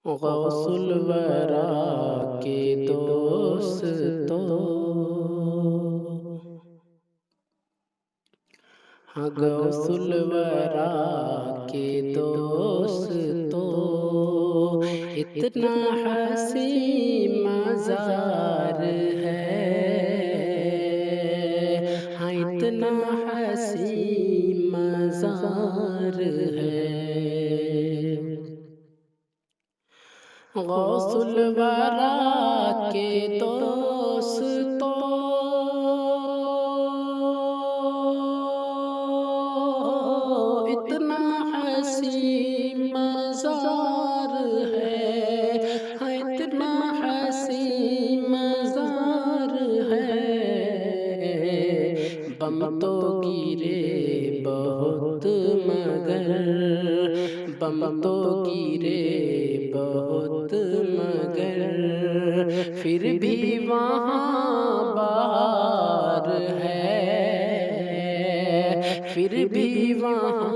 غوث الورا کے دوستو، ہاں غوث الورا کے دوستو، اتنا حسین مزار ہے، ہاں اتنا حسین مزار ہے۔ غوث الورا کے دوستو، اتنا حسین مزار ہے، ہاں اتنا حسین مزار ہے۔ بم تو گرے بہت مگر، بم تو گرے بہت مگر، پھر بھی وہاں بہار ہے، پھر بھی وہاں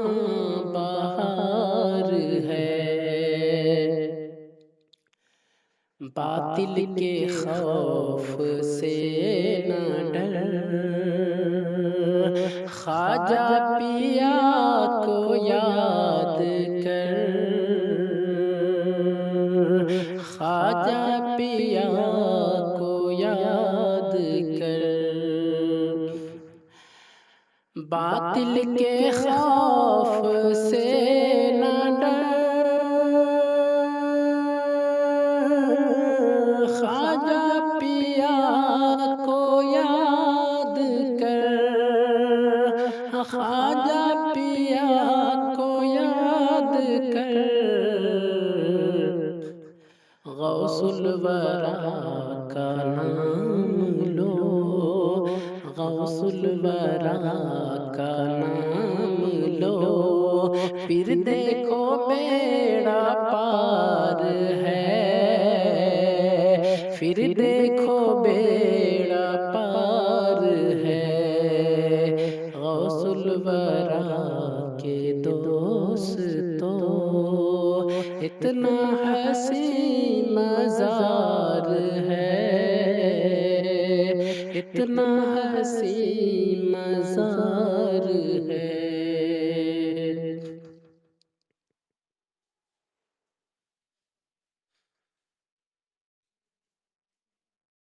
بہار ہے۔ باطل کے خوف سے نہ ڈر، خواجہ پیا کو یاد کر، خواجہ پیا کو یاد کر۔ باطل کے خوف سے نہ ڈر، خواجہ پیا کو یاد کر، خواجہ پیا کو یاد کر۔ غوث الورا کا نام لو، غوث الورا کا نام لو، پھر دیکھو بیڑا پار ہے، پھر دیکھو بیڑا پار ہے۔ غوث الورا کے دوستو، اتنا حسین مزار ہے، اتنا حسین مزار ہے۔